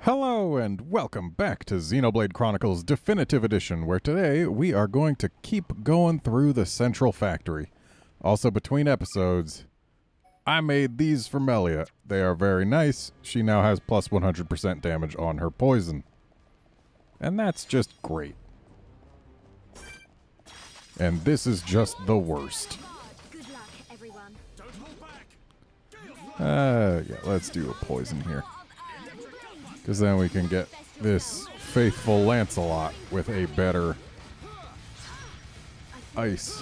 Hello and welcome back to Xenoblade Chronicles Definitive Edition, where today we are going to keep going through the central factory. Also, between episodes, I made these for Melia. They are very nice. She now has plus 100% damage on her poison. And that's just great. And this is just the worst. Yeah, let's do a poison here. Because then we can get this faithful Lancelot with a better ice.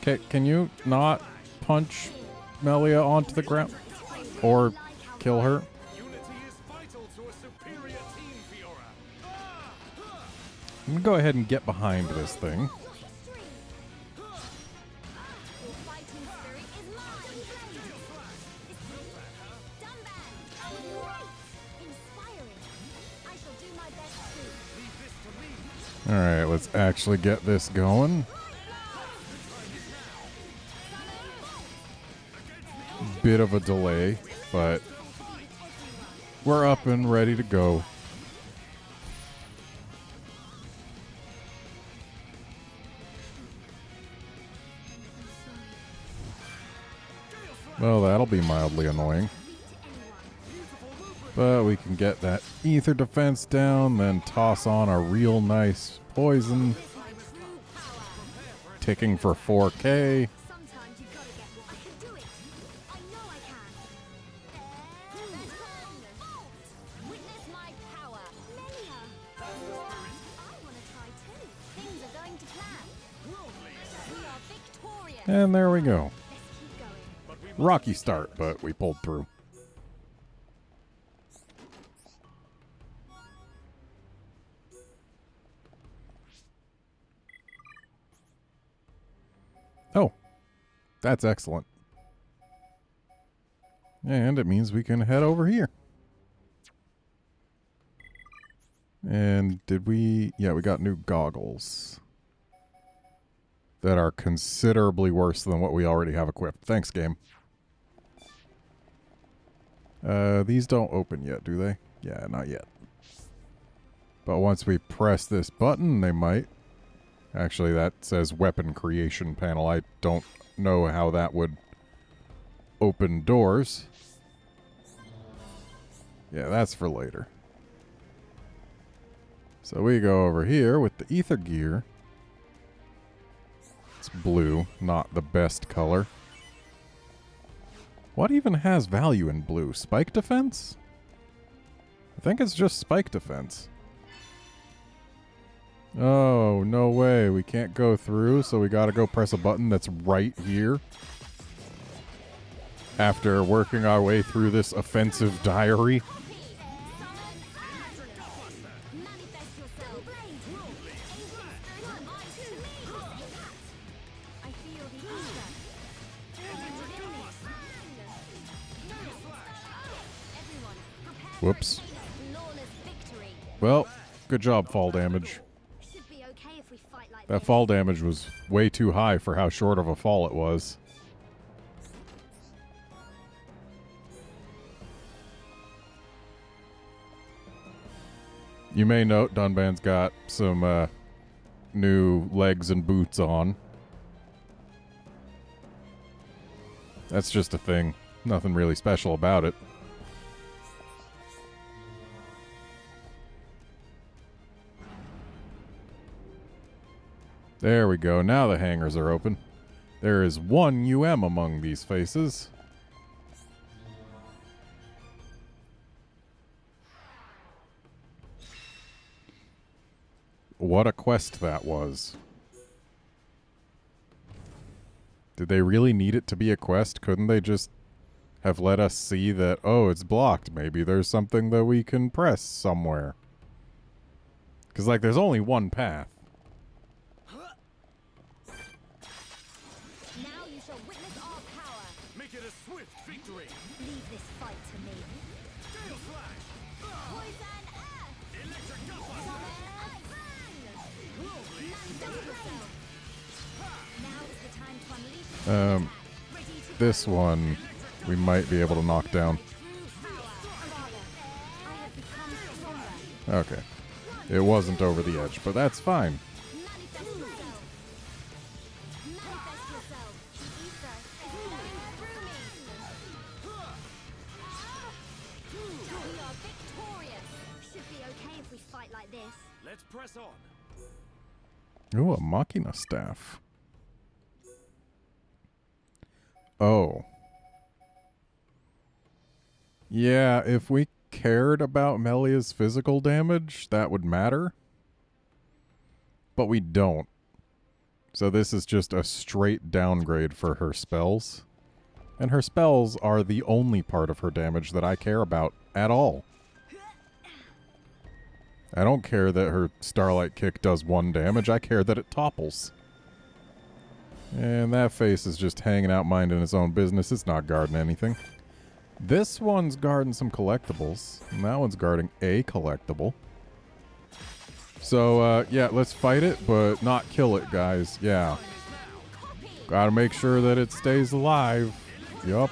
Okay, can you not punch Melia onto the ground? Or kill her? I'm going to go ahead and get behind this thing. Alright, let's actually get this going. Bit of a delay, but we're up and ready to go. Well, that'll be mildly annoying. But we can get that ether defense down, then toss on a real nice poison. Ticking for 4K. And there we go. Rocky start, but we pulled through. Oh, that's excellent. And it means we can head over here. And did we... Yeah, we got new goggles. That are considerably worse than what we already have equipped. Thanks, game. These don't open yet, do they? Yeah, not yet. But once we press this button, they might. Actually, that says weapon creation panel. I don't know how that would open doors. Yeah, that's for later. So we go over here with the ether gear. It's blue, not the best color. What even has value in blue? Spike defense? I think it's just spike defense. Oh, no way. We can't go through, so we gotta go press a button that's right here. After working our way through this offensive diary. Whoops. Well, good job, fall damage. That fall damage was way too high for how short of a fall it was. You may note Dunban's got some new legs and boots on. That's just a thing. Nothing really special about it. There we go. Now the hangars are open. There is one UM among these faces. What a quest that was. Did they really need it to be a quest? Couldn't they just have let us see that, oh, it's blocked. Maybe there's something that we can press somewhere. Because, like, there's only one path. This one we might be able to knock down. Okay. It wasn't over the edge, but that's fine. Let's press on. Ooh, a Machina staff. Oh. Yeah, if we cared about Melia's physical damage, that would matter. But we don't. So this is just a straight downgrade for her spells. And her spells are the only part of her damage that I care about at all. I don't care that her Starlight Kick does 1 damage. I care that it topples. And that face is just hanging out minding its own business. It's not guarding anything. This one's guarding some collectibles. And that one's guarding a collectible. So, yeah, let's fight it, but not kill it, guys. Yeah. Gotta make sure that it stays alive. Yup.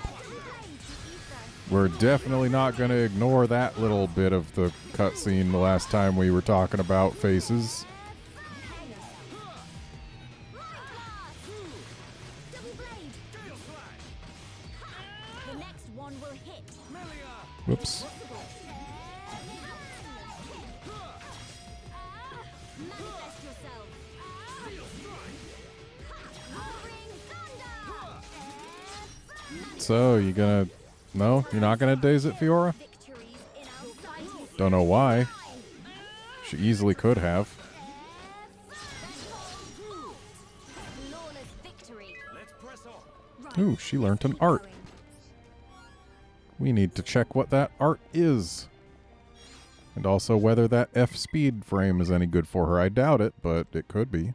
We're definitely not going to ignore that little bit of the cutscene the last time we were talking about faces. Whoops. So, you gonna... No? You're not gonna daze it, Fiora? Don't know why. She easily could have. Ooh, she learned an art. We need to check what that art is. And also whether that F-speed frame is any good for her. I doubt it, but it could be.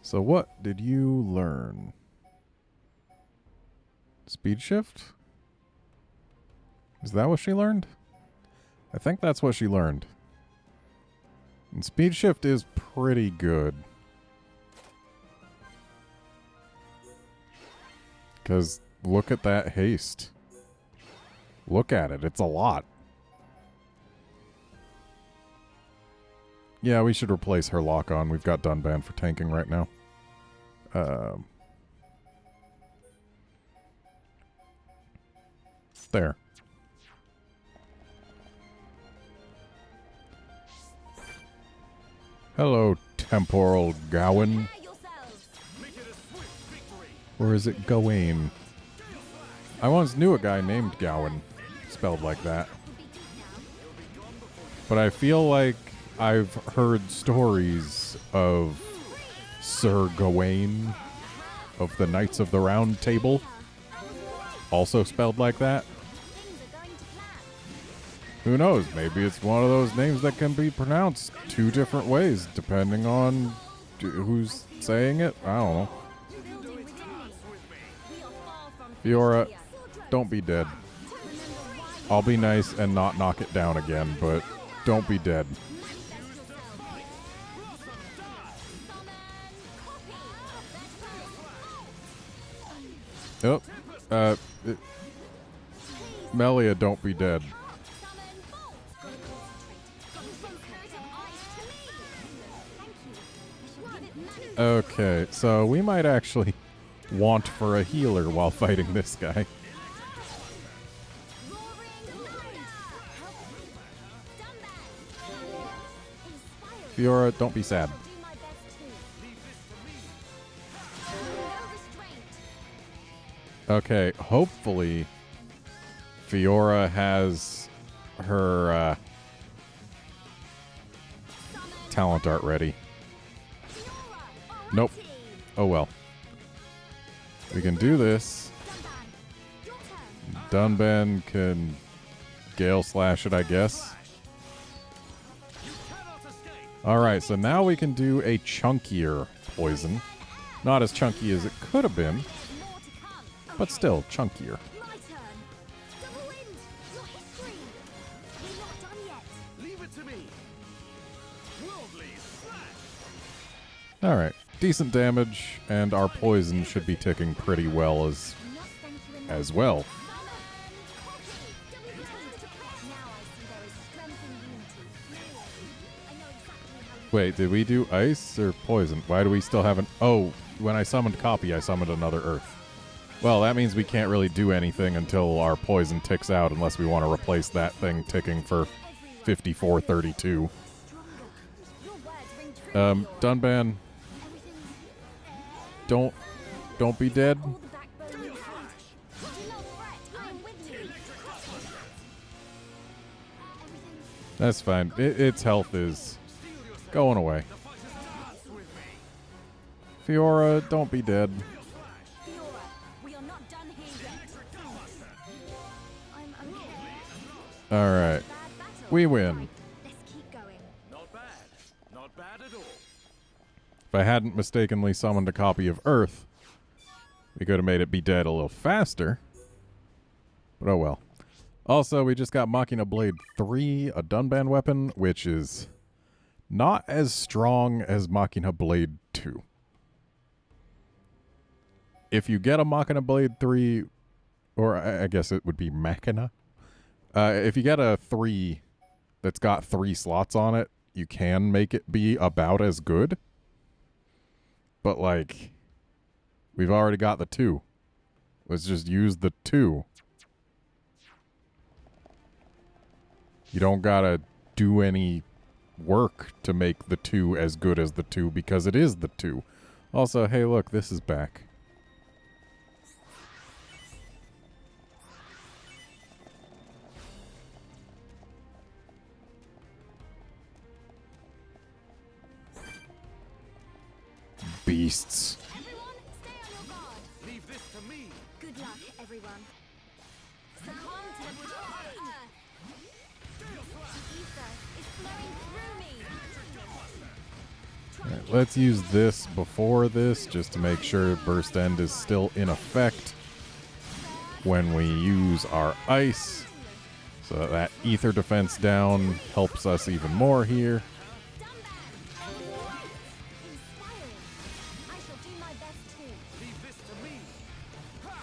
So what did you learn? Speed shift? Is that what she learned? I think that's what she learned. And speed shift is pretty good. Because look at that haste. Look at it. It's a lot. Yeah, we should replace her lock-on. We've got Dunban for tanking right now. There. Hello, Temporal Gawain. Or is it Gawain? I once knew a guy named Gawain, spelled like that. But I feel like I've heard stories of Sir Gawain of the Knights of the Round Table, also spelled like that. Who knows? Maybe it's one of those names that can be pronounced 2 different ways, depending on who's saying it. I don't know. Fiora, don't be dead. I'll be nice and not knock it down again, but don't be dead. Oh, Melia, don't be dead. Okay, so we might actually want for a healer while fighting this guy. Fiora, don't be sad. Okay, hopefully Fiora has her talent art ready. Nope. Oh well. We can do this. Dunban can Gale Slash it, I guess. Alright, so now we can do a chunkier poison. Not as chunky as it could have been, but still chunkier. Alright, decent damage, and our poison should be ticking pretty well as as well. Wait, did we do ice or poison? Why do we still have an... Oh, when I summoned copy, I summoned another earth. Well, that means we can't really do anything until our poison ticks out, unless we want to replace that thing ticking for 5432. Dunban. Don't be dead. That's fine. Its health is going away. Fiora, don't be dead. Alright. We win. Not bad. Not bad at all. If I hadn't mistakenly summoned a copy of Earth, we could have made it be dead a little faster. But oh well. Also, we just got Machina Blade 3, a Dunban weapon, which is not as strong as Machina Blade 2. If you get a Machina Blade 3, or I guess it would be Machina. If you get a 3 that's got 3 slots on it, you can make it be about as good. But, like, we've already got the 2. Let's just use the 2. You don't gotta do any work to make the 2 as good as the 2 because it is the 2. Also, hey, look, this is back. Beasts. Everyone, stay on your guard. Leave this to me. Good luck, everyone. Succumb to the power of Earth. The ether is flowing through me. Alright, let's use this before this just to make sure Burst End is still in effect when we use our ice. So that ether defense down helps us even more here. I shall do my best too. Leave this to me.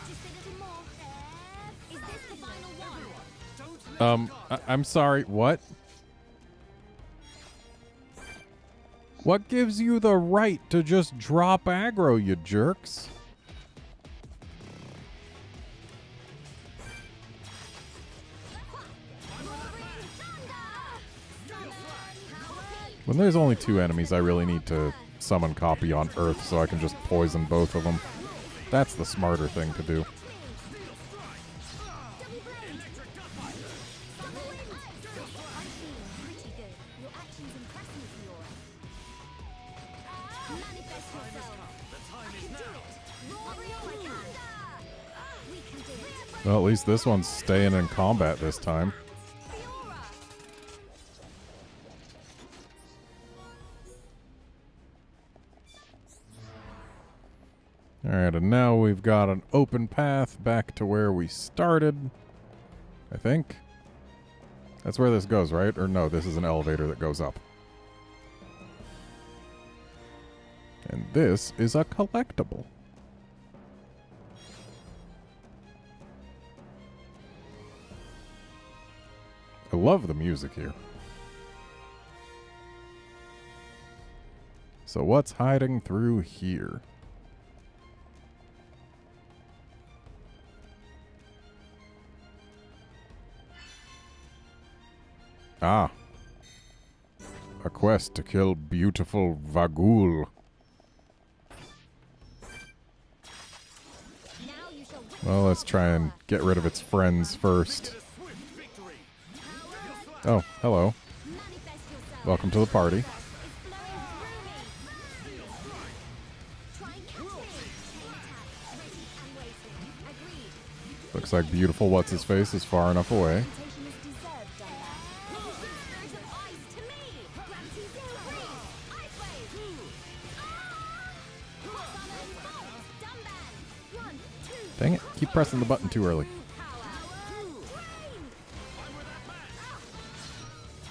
Just a little more. Is this the final one? Don't I'm sorry, what? What gives you the right to just drop aggro, you jerks? When there's only 2 enemies, I really need to summon copy on Earth so I can just poison both of them. That's the smarter thing to do. Pretty good. Your actions impress me, Fiora. Manifest yourself. The time is now. Roaring thunder. We can do it. Well, at least this one's staying in combat this time. Fiora. Alright, and now we've got an open path back to where we started. I think. That's where this goes, right? Or no, this is an elevator that goes up. And this is a collectible. I love the music here. So what's hiding through here? Ah. A quest to kill beautiful Vagul. Now you shall Well, let's try and get rid of its friends first. Swift victory. Oh, hello. manifest yourself. Welcome to the party. It's flowing through me. Try and catch me. Attack. Ready and waiting. Agreed. Looks like beautiful what's-his-face is far enough away. Presentation is deserved, Dunban. Spirit of ice to me. Gravity zero freeze. Ice wave. Summon bolt. Dunban. 1, 2. Dang it, keep pressing the button too early. Power.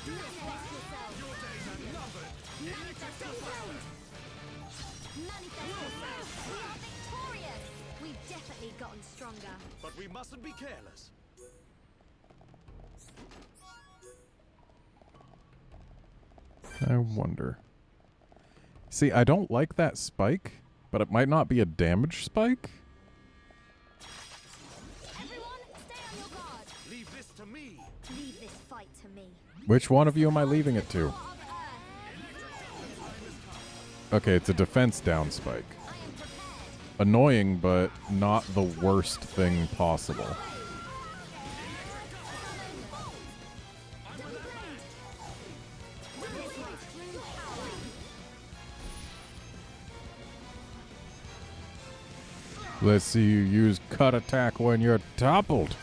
Drain. Manifest yourself. Manifest yourself. Manifest yourself. We are victorious. We've definitely gotten stronger. But we mustn't be careless. I wonder. See, I don't like that spike, but it might not be a damage spike. Everyone, stay on your guard. Leave this to me. Leave this fight to me. Which one of you am I leaving it to? Of Earth, Okay, it's a defense down spike. I am prepared. Annoying, but not the worst thing possible. Let's see you use cut attack when you're toppled.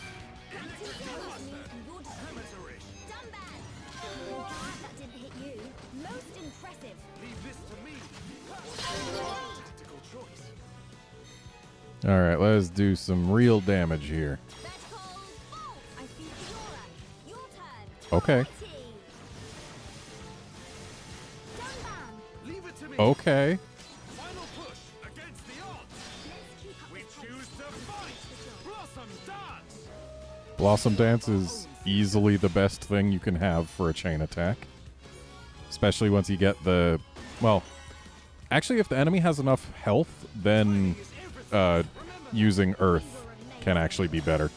That didn't hit you. Most impressive. Leave this to me. Tactical choice. Alright, let's do some real damage here. Vertical bolt. I see Fiora. Your turn. Okay. Mighty. Dunban. Leave it to me. Okay. Final push against the odds. Let's keep up We this pace. choose to fight. Blossom dance. Blossom Dance is easily the best thing you can have for a chain attack. Especially once you get the... Well, actually, if the enemy has enough health, then using Earth can actually be better.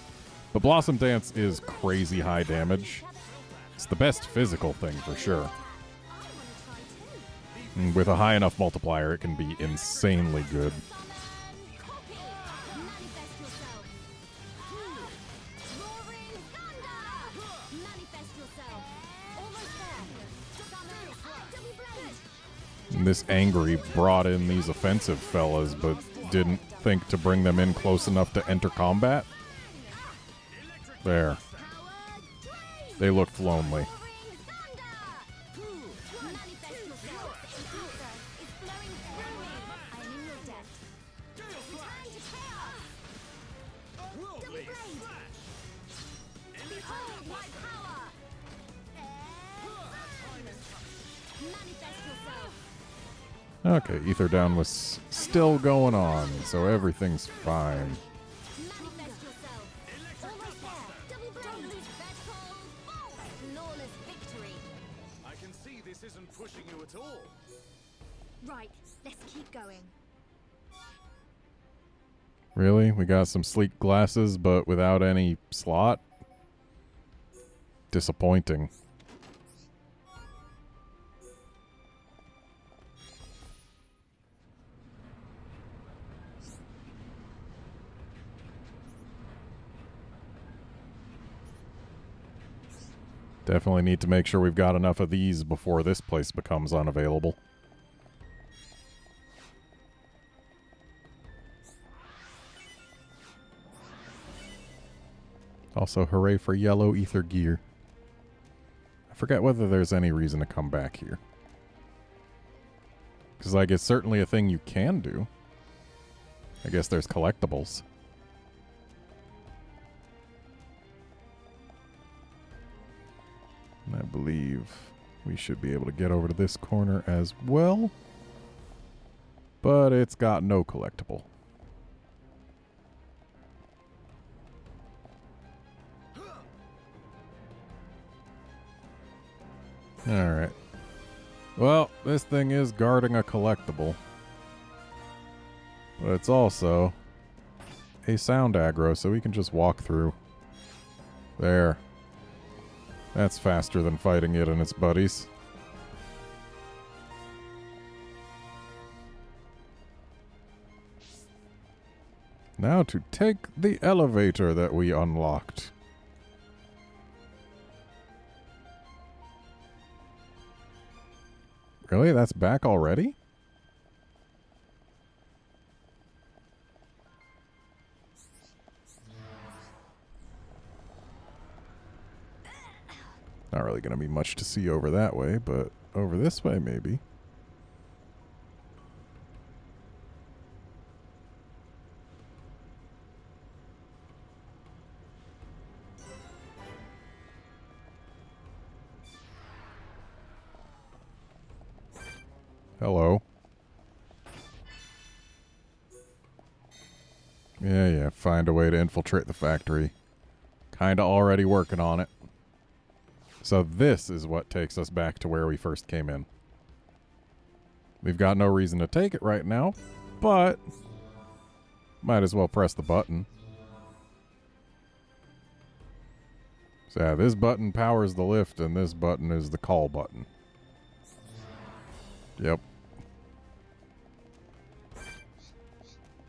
But Blossom Dance is crazy high damage. It's the best physical thing for sure. I want to try too. And with a high enough multiplier, it can be insanely good. Summon copy. Manifest yourself. Roaring thunder. Manifest yourself. Almost there. Summon double blade. And this Angry brought in these offensive fellas, but didn't think to bring them in close enough to enter combat. There. Power drain. They looked lonely. Roaring thunder. Manifest yourself. Ether is flowing through me. I am in your debt. Return to chaos. Double blade. Behold my power. Manifest yourself. Okay, Ether Down was still going on, so everything's fine. Manifest yourself. Almost there. Double blade. Vertical bolt. Flawless victory. I can see this isn't pushing you at all. Right. Let's keep going. Really? We got some sleek glasses, but without any slot? Disappointing. Definitely need to make sure we've got enough of these before this place becomes unavailable. Also, hooray for yellow ether gear. I forget whether there's any reason to come back here. Because, like, it's certainly a thing you can do. I guess there's collectibles. And I believe we should be able to get over to this corner as well. But it's got no collectible. Alright. Well, this thing is guarding a collectible. But it's also a sound aggro, so we can just walk through. There. That's faster than fighting it and its buddies. Now to take the elevator that we unlocked. Really? That's back already? Not really going to be much to see over that way, but over this way maybe. Hello. Yeah, find a way to infiltrate the factory. Kinda already working on it. So this is what takes us back to where we first came in. We've got no reason to take it right now, but might as well press the button. So yeah, this button powers the lift, and this button is the call button. Yep.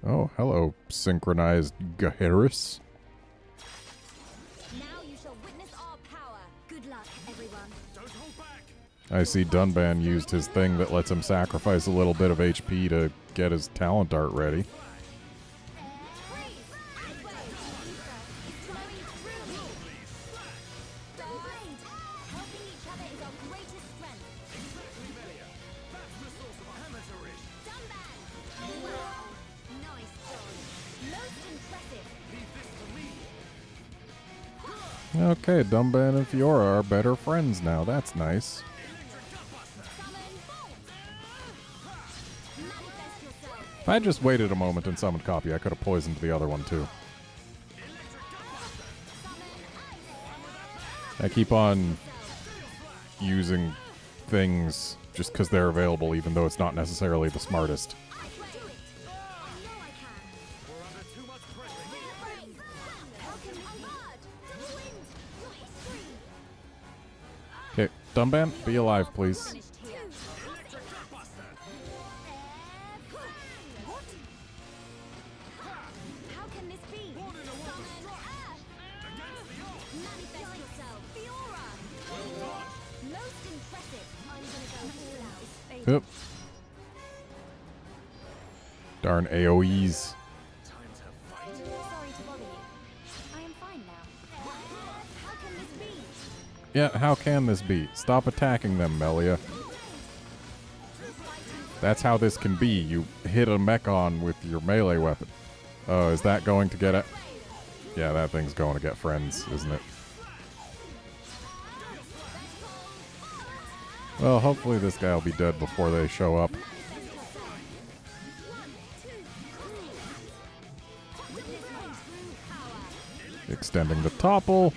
Oh, hello, synchronized Gaheris. Now you shall witness our power. Good luck, everyone. Don't hold back. I see Dunban used his thing that lets him sacrifice a little bit of HP to get his talent art ready. Freeze! This way! It's flowing through me! Blade! Helping each other is our greatest strength. Exactly, Melia. That's the source of our amateurish. Dunban! Wow! Nice job. Most impressive. Leave this to me. Okay, Dunban and Fiora are better friends now. That's nice. Summon Bolt! Manifest yourself. If I just waited a moment and summoned Copy, I could have poisoned the other one too. I keep on using things just because they're available, even though it's not necessarily the smartest. I can do it. I know I can. We're under too much pressure here. How can we on guard? Double wind! Your history! Okay, Dunban, be alive, please. Punished here. Electric Gutbuster. What? How can this be? One in a wall of Summon strike. Earth! Against the odds. Manifest yourself. Fiora! Most impressive. I'm gonna go all out. It's fading. Yep. Darn AoEs. Time to fight. Sorry to bother you. I am fine now. How can this be? Yeah, how can this be? Stop attacking them, Melia. That's how this can be. You hit a Mechon with your melee weapon. Oh, is that going to get it? Yeah, that thing's going to get friends, isn't it? Well, hopefully this guy will be dead before they show up. Extending the topple.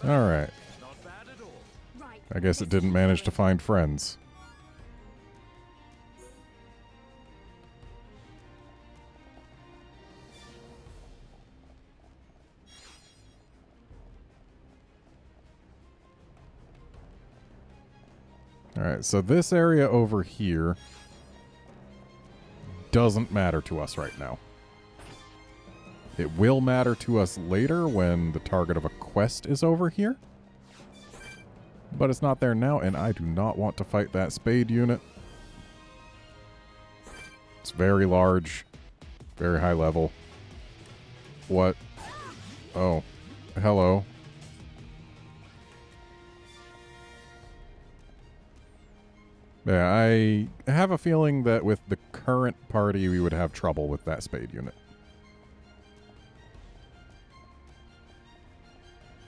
Alright. Not bad at all. Right. I guess it didn't manage to find friends. Alright, so this area over here doesn't matter to us right now. It will matter to us later when the target of a quest is over here. But it's not there now, and I do not want to fight that spade unit. It's very large, very high level. What? Oh, hello. Yeah, I have a feeling that with the current party, we would have trouble with that spade unit.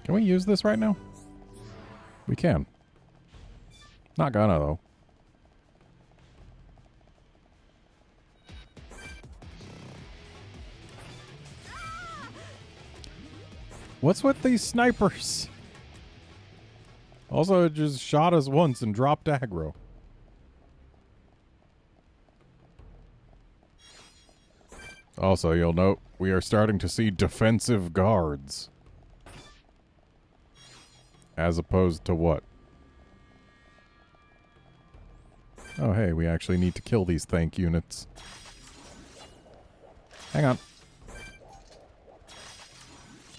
Can we use this right now? We can. Not gonna, though. What's with these snipers? Also, it just shot us once and dropped aggro. Also, you'll note we are starting to see defensive guards. As opposed to what? Oh, hey, we actually need to kill these tank units. Hang on.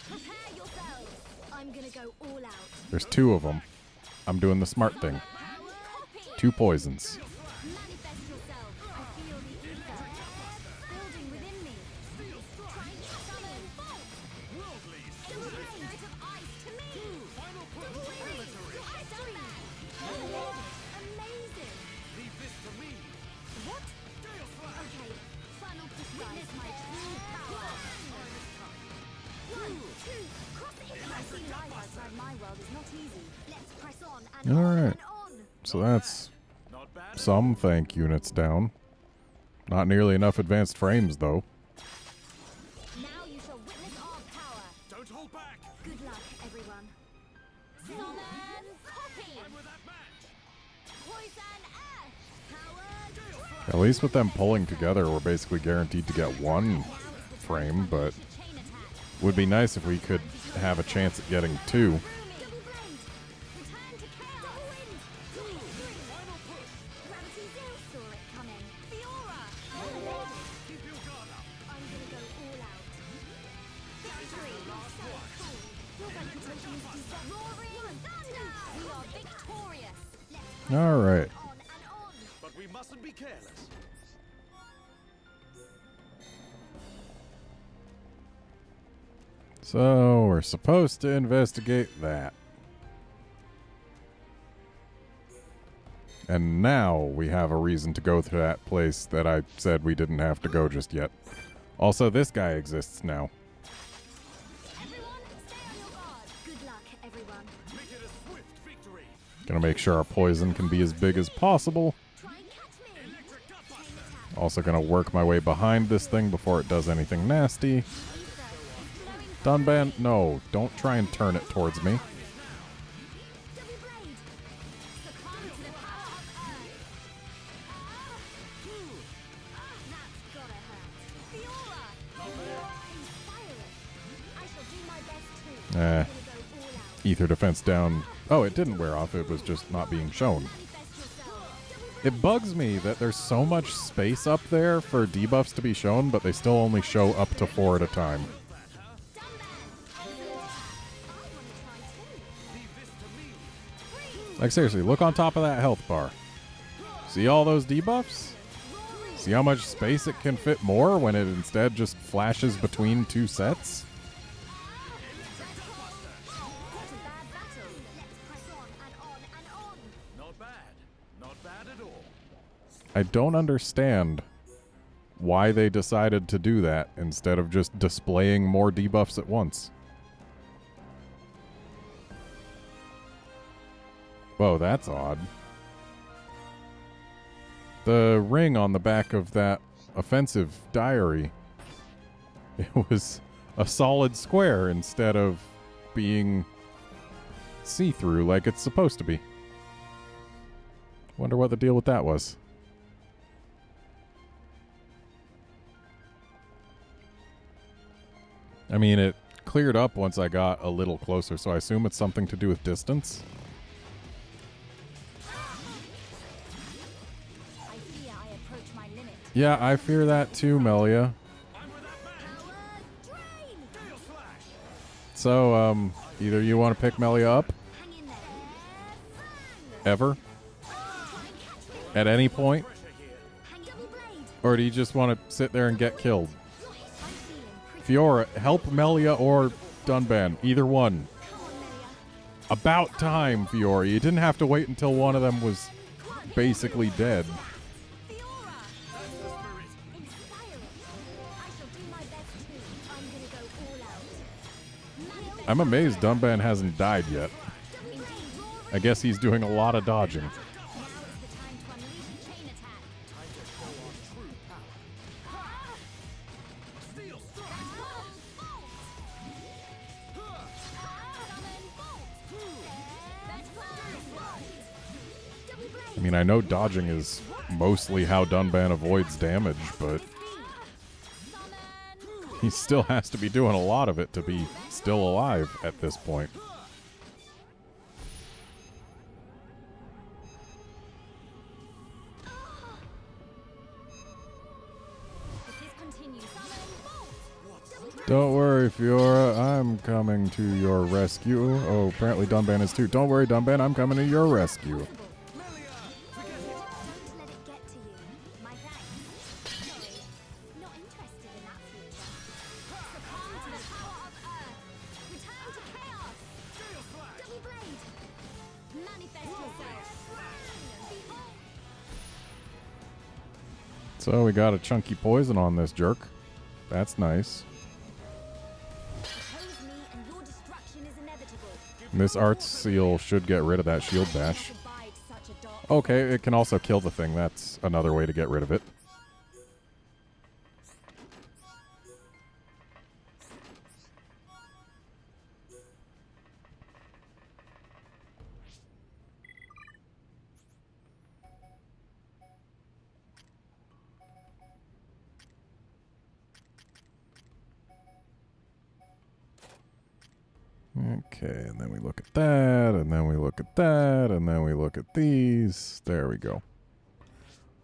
Prepare yourselves. I'm gonna go all out. There's two of them. I'm doing the smart thing. Copy. 2 poisons. Manifest yourself. I feel the ether building within me. Trying to summon Bolt. Worldly. Give a bit of ice to me. Final push. Freeze. Your history. Amazing. Leave this to me. What? Gale Slash. Okay. Final push. Witness my true power. 1, 2. Cross it. Crossing life outside my world is not easy. Let's press on and All on right. and on. So that's Not bad. some tank units down. Not nearly enough advanced frames, though. Now you shall witness our power. Don't hold back. Good luck, everyone. Summon copy. I'm with that match. Poison F. Power. At least with them pulling together, we're basically guaranteed to get one frame, but Chain attack. would be nice if we could have a chance at getting two. Double blade. Return to chaos. Double wind. 2, 3. Final push. Gravity Zero saw it coming. Fiora. Keep your guard up. I'm gonna go all out. Victory. Your reputation is deset. Roaring thunder. We are victorious. Let's All right. on and on. But we mustn't be careless. So we're supposed to investigate that. And now we have a reason to go to that place that I said we didn't have to go just yet. Also, this guy exists now. Everyone, stay on your guard. Good luck, everyone. Make it a swift victory. Gonna make sure our poison can be as big as possible. Try and catch me. Electric gut Chain buster. attack. Also gonna work my way behind this thing before it does anything nasty. Dunban, no, don't try and turn it towards me. Double blade. Succumb to the power of Earth. That's gotta hurt. Fiora. Inspire it. I shall do my best too. Eh. I'm gonna go all out. Ether defense down. Oh, it didn't wear off. It was just not being shown. Manifest yourself. Double blade. It bugs me that there's so much space up there for debuffs to be shown, but they still only show up to 4 at a time. Like, seriously, look on top of that health bar. See all those debuffs? See how much space it can fit more when it instead just flashes between 2 sets? Not bad. Not bad at all. I don't understand why they decided to do that instead of just displaying more debuffs at once. Whoa, that's odd. The ring on the back of that offensive diary, it was a solid square instead of being see-through like it's supposed to be. Wonder what the deal with that was. I mean, it cleared up once I got a little closer, so I assume it's something to do with distance. I fear I approach my limit. Yeah, I fear that too, Melia. I'm with that match. Power drain. Gale slash. So, either you want to pick Melia up, Hang in there. ever, Try and catch me. at any point, Pressure here. Hang double blade. or do you just want to sit there and get killed? I'm feeling pretty. Fiora, help Melia or Dunban, either one. Come on, Melia. About time, Fiora. You didn't have to wait until one of them was basically dead. Fiora. Inspire it. I shall do my best too. I'm gonna go all out. Manifest I'm amazed yourself. Dunban hasn't died yet. Indeed, roaring. I guess he's doing a lot of dodging. Now is the time to unleash chain attack. Time to show our true power. Steel strike. Bolt. Summon bolt. Double blade. I mean, I know dodging is mostly how Dunban avoids damage, but Summon. he still has to be doing a lot of it to be still alive at this point. If this continues, summon bolt. Double blade. Don't worry, Fiora. I'm coming to your rescue. Oh, apparently Dunban is too. Don't worry, Dunban. I'm coming to your rescue. Melia, forget it. Don't let it get to you. My thanks. Sorry. Not interested in that future. Succumb to the power of Earth. Return to chaos. Gale slash. Double blade. Manifest yourself. Behold. So we got a chunky poison on this jerk. That's nice. Oppose me and your destruction is inevitable. And this Arts Seal should get rid of that shield bash. Cannot abide such a dark Okay, it can also kill the thing. That's another way to get rid of it. Okay, and then we look at that, and then we look at that, and then we look at these. There we go.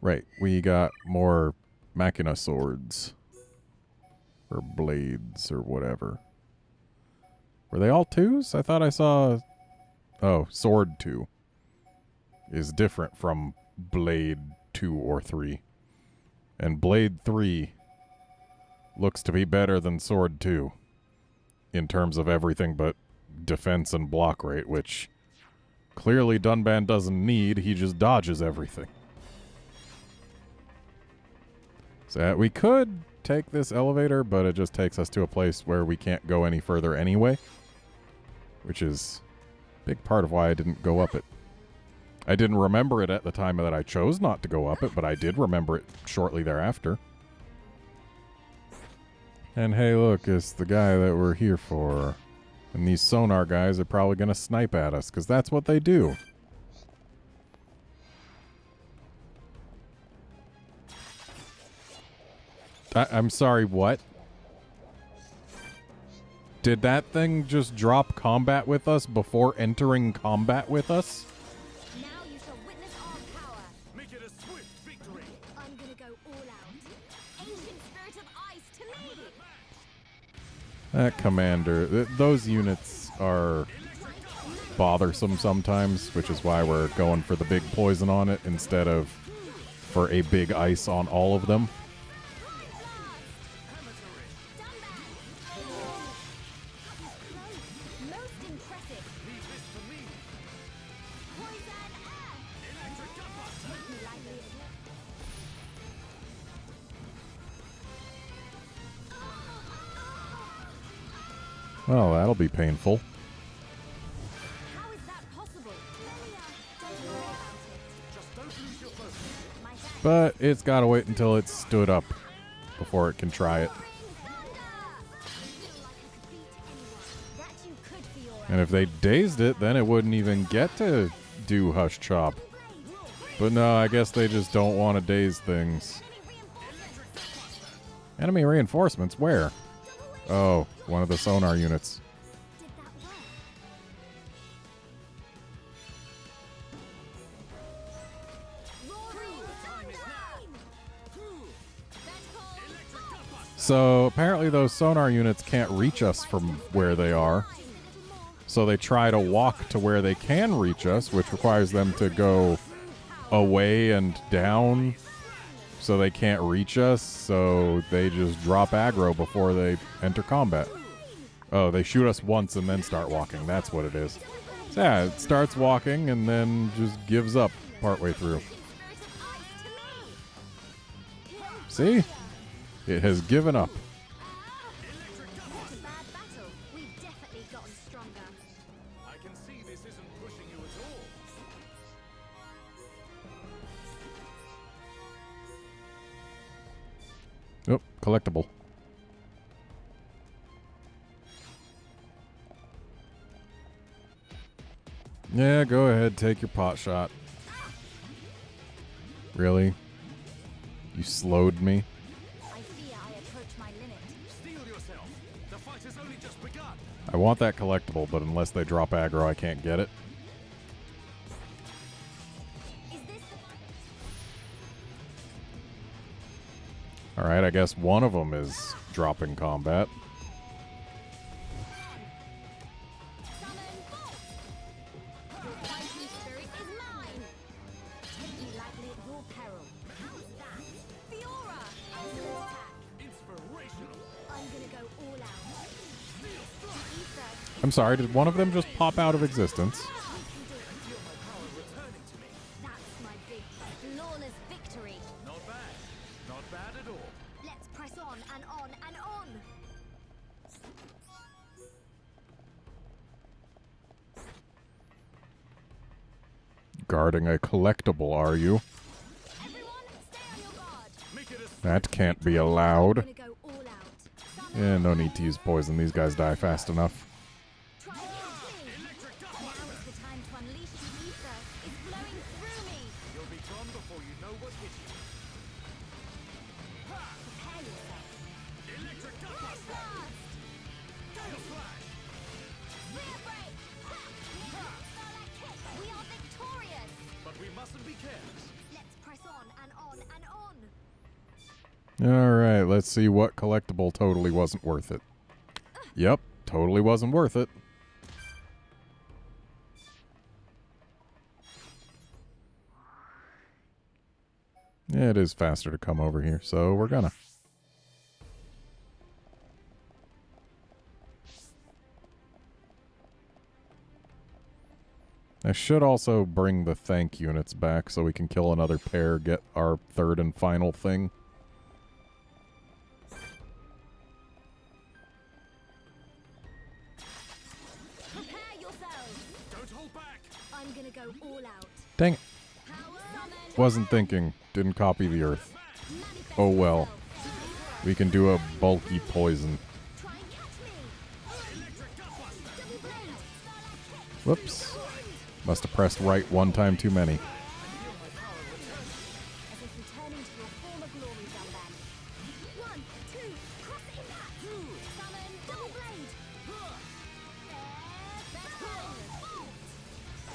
Right, we got more Machina swords. Or blades, or whatever. Were they all 2s? I thought I saw... Oh, sword 2 is different from blade 2 or 3. And blade 3 looks to be better than sword 2 in terms of everything but defense and block rate, which clearly Dunban doesn't need. He just dodges everything. So we could take this elevator, but it just takes us to a place where we can't go any further anyway, which is a big part of why I didn't go up it. I didn't remember it at the time that I chose not to go up it, but I did remember it shortly thereafter. And hey, look, it's the guy that we're here for. And these sonar guys are probably going to snipe at us, because that's what they do. I'm sorry, what? Did that thing just drop combat with us before entering combat with us? Now you shall witness our power. Make it a swift victory. I'm gonna go all out. Ancient spirit of ice to me. That commander, those units are bothersome sometimes, which is why we're going for the big poison on it instead of for a big ice on all of them. Most impressive. Leave this to me. Poison air. Electric gunbuster. Take me lightly. Well, that'll be painful. How is that possible? Don't worry about it. Just don't lose your focus. My thanks. But it's got to wait until it's stood up before it can try it. And if they dazed it, then it wouldn't even get to do Hush Chop. But no, I guess they just don't want to daze things. Enemy reinforcements? Where? Oh, one of the sonar units. Did that work? Roaring thunder! So apparently those sonar units can't reach us from where they are. So they try to walk to where they can reach us, which requires them to go away and down. So they can't reach us, so they just drop aggro before they enter combat. Oh, they shoot us once and then start walking. That's what it is. So yeah, it starts walking and then just gives up partway through. See? It has given up. What a bad battle. We've definitely gotten stronger. I can see this isn't pushing you at all. Oh, collectible. Yeah, go ahead, take your pot shot. Really? You slowed me? I fear I approach my limit. Steel yourself. The fight has only just begun. I want that collectible, but unless they drop aggro, I can't get it. Is this Alright, I guess one of them is dropping combat. summon bolt? The fighting spirit is mine. Take me lightly at your peril. How's that? Fiora! Excellent attack. Inspirational. I'm gonna go all out. Ether I'm sorry, did one of them just pop out of existence? we can do it. Feel my power returning to me. That's my big flawless victory. Not bad. Not bad at all. Let's press on and on and on. Guarding a collectible, are you? Everyone, stay on your guard. Make it a That can't be allowed. Gonna go all out. Summon Yeah, no need to use poison. These guys die fast enough. Try and catch me. electric Now gunbuster. is the time to unleash the ether. It's flowing through me. You'll be gone before you know what hit you. Prepare yourself. Electric gunbuster. Blast! Gale slash. Rear break! cares? Let's press on and on and on. Alright, let's see what collectible totally wasn't worth it. Yep, totally wasn't worth it. Yeah, it is faster to come over here, so we're gonna. I should also bring the thank units back so we can kill another pair, get our third and final thing. Prepare yourselves. Don't hold back! I'm gonna go all out. Dang it. Power summon. Wasn't thinking. Didn't copy the earth. Manifest Oh well. yourself. We can do a bulky poison. Try and catch me. Electric Gutbuster! Double blade. Starlight kick. Whoops. Must have pressed right one time too many. As if returning to your former glory, Gundam. 1, 2, cross impact. Summon double blade.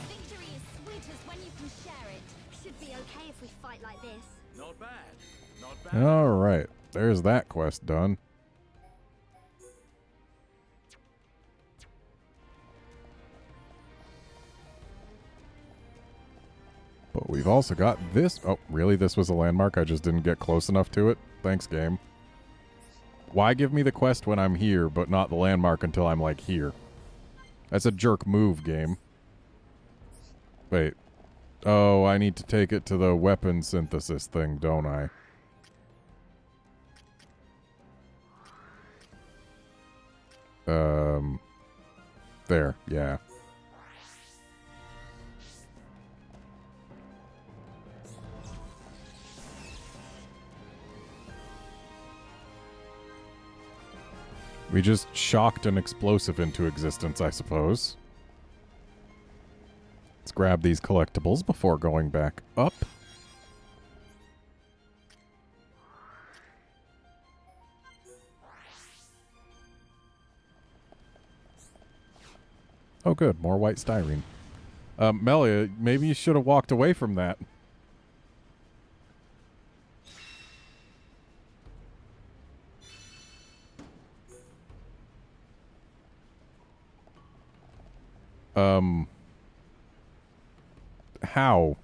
Victory is sweetest when you can share it. Should be okay if we fight like this. Not bad. Not bad. Alright. There's that quest done. But we've also got this. Oh, really? This was a landmark? I just didn't get close enough to it? Thanks, game. Why give me the quest when I'm here, but not the landmark until I'm, like, here? That's a jerk move, game. Wait. Oh, I need to take it to the weapon synthesis thing, don't I? There, yeah. We just shocked an explosive into existence, I suppose. Let's grab these collectibles before going back up. Oh, good. More white styrene. Melia, maybe you should have walked away from that. How?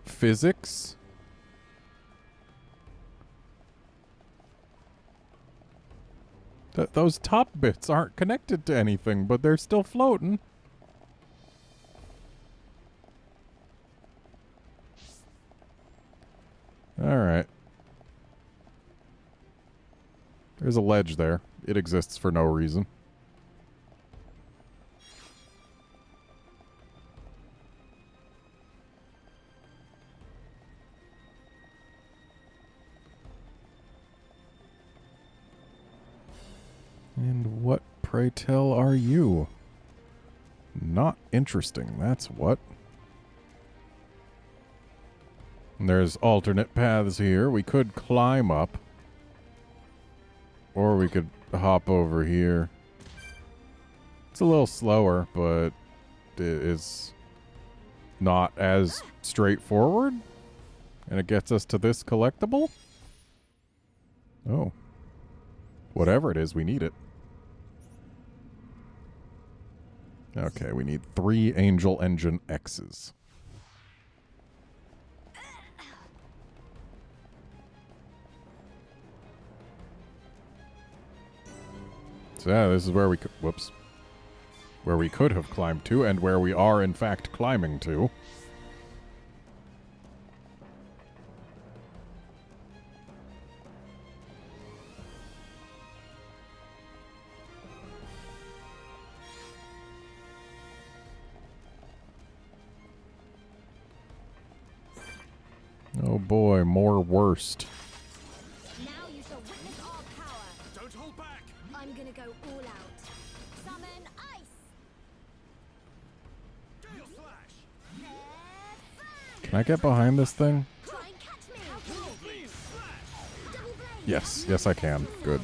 Physics? Those top bits aren't connected to anything, but they're still floating. Alright. There's a ledge there. It exists for no reason. And what, pray tell, are you? Not interesting, that's what. And there's alternate paths here. We could climb up. Or we could hop over here. It's a little slower, but it is not as straightforward. And it gets us to this collectible. Oh. Whatever it is, we need it. Okay, we need 3 Angel Engine X's. So yeah, this is where we could, whoops. Where we could have climbed to, and where we are in fact climbing to. Oh boy, more worst. Now you shall witness our power. Don't hold back! I'm gonna go all out. Summon ice. Gale Slash! Can I get behind this thing? Try and catch me. Whirlwind Slash! Double blade. Yes, yes I can. Good.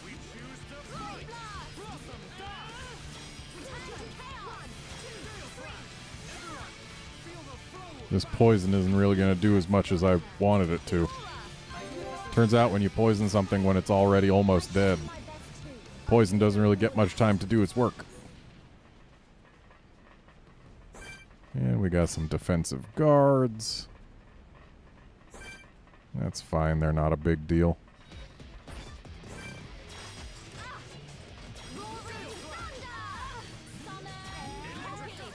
We choose to fight! Blossom Die! This poison isn't really going to do as much as I wanted it to. Turns out when you poison something when it's already almost dead, poison doesn't really get much time to do its work. And we got some defensive guards. That's fine, they're not a big deal.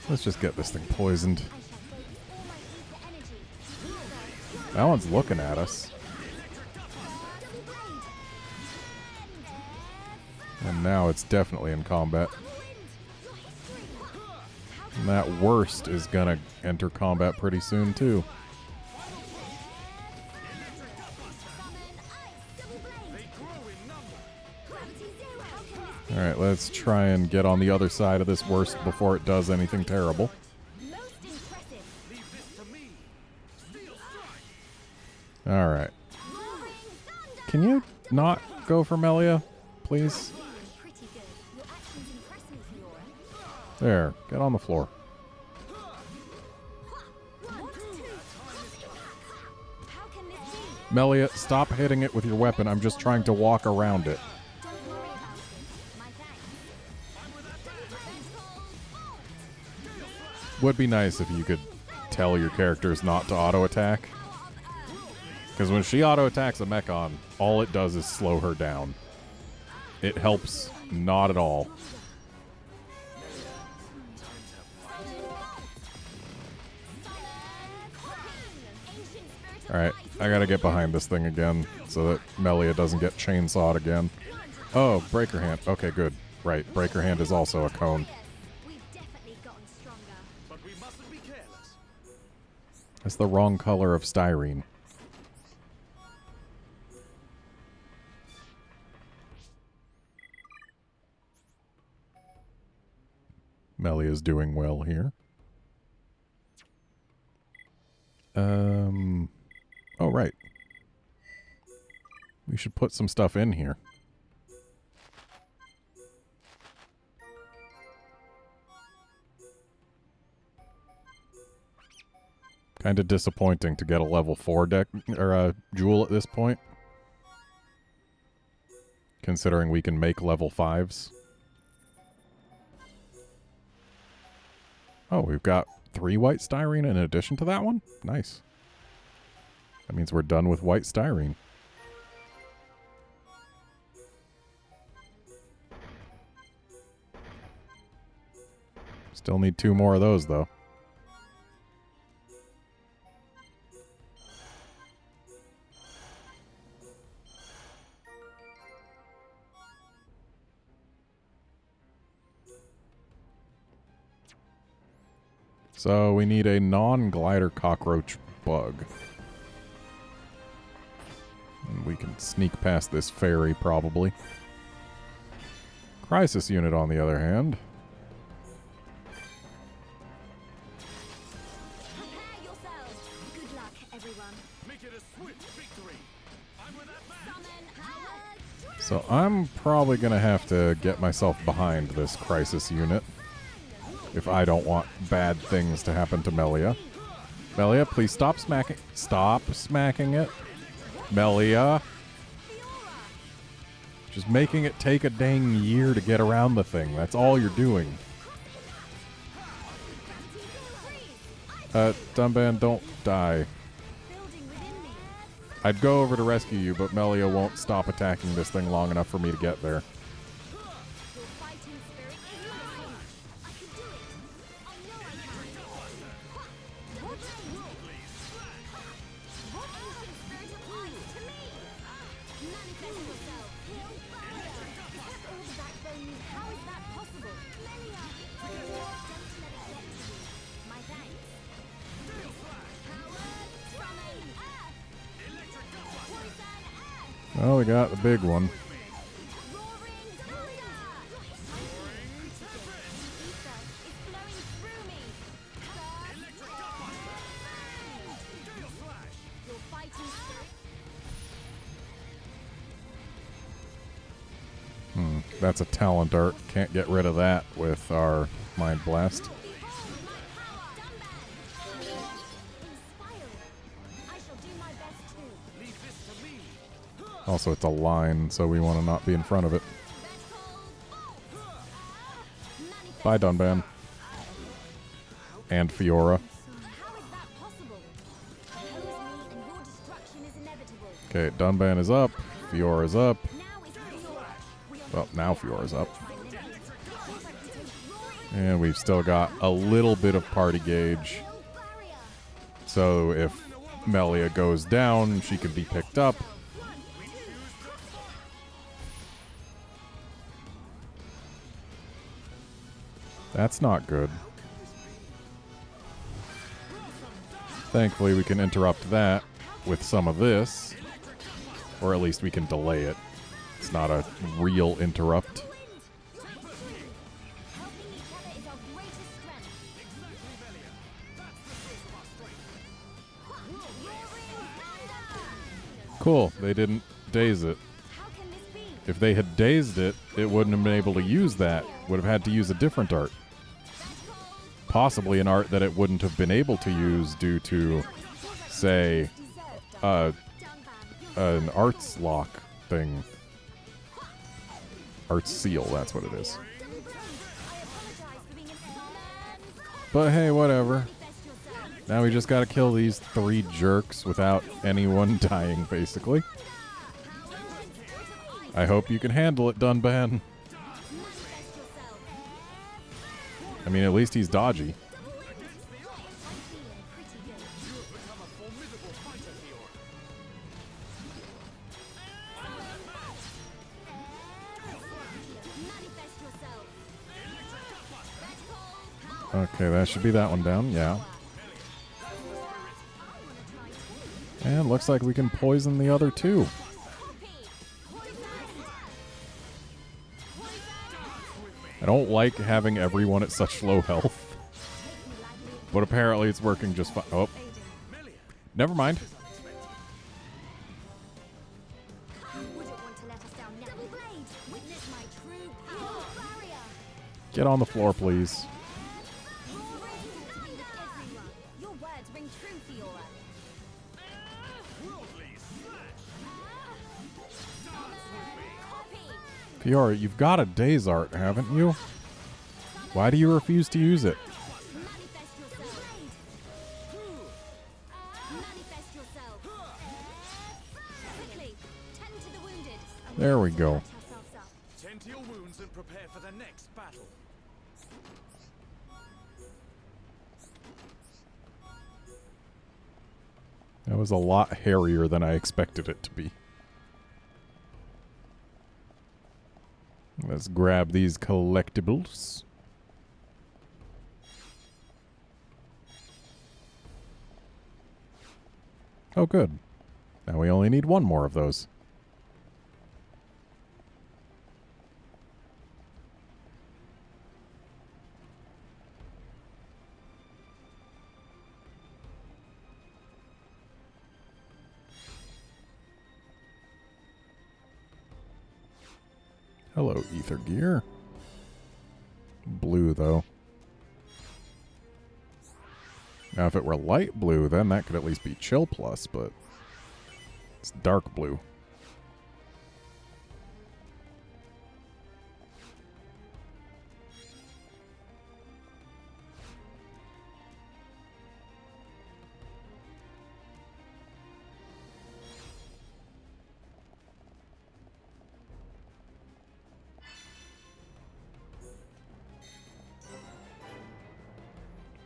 Let's just get this thing poisoned. That one's looking at us. And now it's definitely in combat. And that worst is gonna enter combat pretty soon too. Alright, let's try and get on the other side of this worst before it does anything terrible. Alright. Can you not go for Melia, please? There, get on the floor. Melia, stop hitting it with your weapon. I'm just trying to walk around it. Would be nice if you could tell your characters not to auto-attack. Because when she auto-attacks a Mechon, all it does is slow her down. It helps not at all. Alright, I gotta get behind this thing again so that Melia doesn't get chainsawed again. Oh, Breaker Hand. Okay, good. Right, Breaker Hand is also a cone. That's the wrong color of styrene. Melia's doing well here. Oh, right. We should put some stuff in here. Kind of disappointing to get a level 4 deck or a jewel at this point. Considering we can make level 5s. Oh, we've got 3 white styrene in addition to that one? Nice. That means we're done with white styrene. Still need 2 more of those, though. So we need a non-glider cockroach bug. And we can sneak past this fairy, probably. Crisis unit, on the other hand. Prepare yourselves. Good luck, everyone. Make it a swift victory. I'm with that man. Summon power. So I'm probably going to have to get myself behind this crisis unit. If I don't want bad things to happen to Melia. Melia, please stop smacking. Stop smacking it. Melia. Just making it take a dang year to get around the thing. That's all you're doing. Dumban, don't die. I'd go over to rescue you, but Melia won't stop attacking this thing long enough for me to get there. Well, we got the big one. That's a talent art. Can't get rid of that with our Mind Blast. Also, it's a line, so we want to not be in front of it. Bye, Dunban. And Fiora. How is that possible? Oppose me and your destruction is inevitable. Okay, Dunban is up. Fiora's up. Now is Fiora. We are Well, now Fiora's up. eliminated. And we've still got a little bit of party gauge. Barrier. So if Melia goes down, she can be picked up. That's not good. Thankfully, we can interrupt that with some of this. Or at least we can delay it. It's not a real interrupt. Helping each other is our greatest strength. Cool, they didn't daze it. How can this be? If they had dazed it, it wouldn't have been able to use that. Would have had to use a different art. Possibly an art that it wouldn't have been able to use due to, say, an arts lock thing. Arts seal, that's what it is. But hey, whatever. Now we just gotta kill these 3 jerks without anyone dying, basically. I hope you can handle it, Dunban. I mean, at least he's dodgy. Okay, that should be that one down, yeah. And looks like we can poison the other 2. I don't like having everyone at such low health. But apparently it's working just fine. Oh. Never mind. Get on the floor, please. Your words ring true, Fiora. Fiora, you've got a daze art, haven't you? Why do you refuse to use it? Manifest yourself. Manifest yourself. Quickly, tend to the wounded. There we go. Patch ourselves up. Tend to your wounds and prepare for the next battle. That was a lot hairier than I expected it to be. Let's grab these collectibles. Oh, good. Now we only need 1 more of those. Hello, Ether Gear. Blue, though. Now, if it were light blue, then that could at least be Chill Plus, but it's dark blue.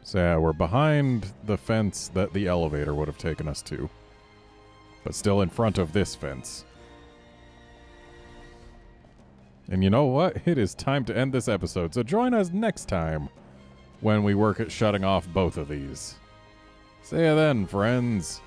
So yeah, we're behind the fence that the elevator would have taken us to. But still in front of this fence. And you know what? It is time to end this episode, so join us next time when we work at shutting off both of these. See ya then, friends.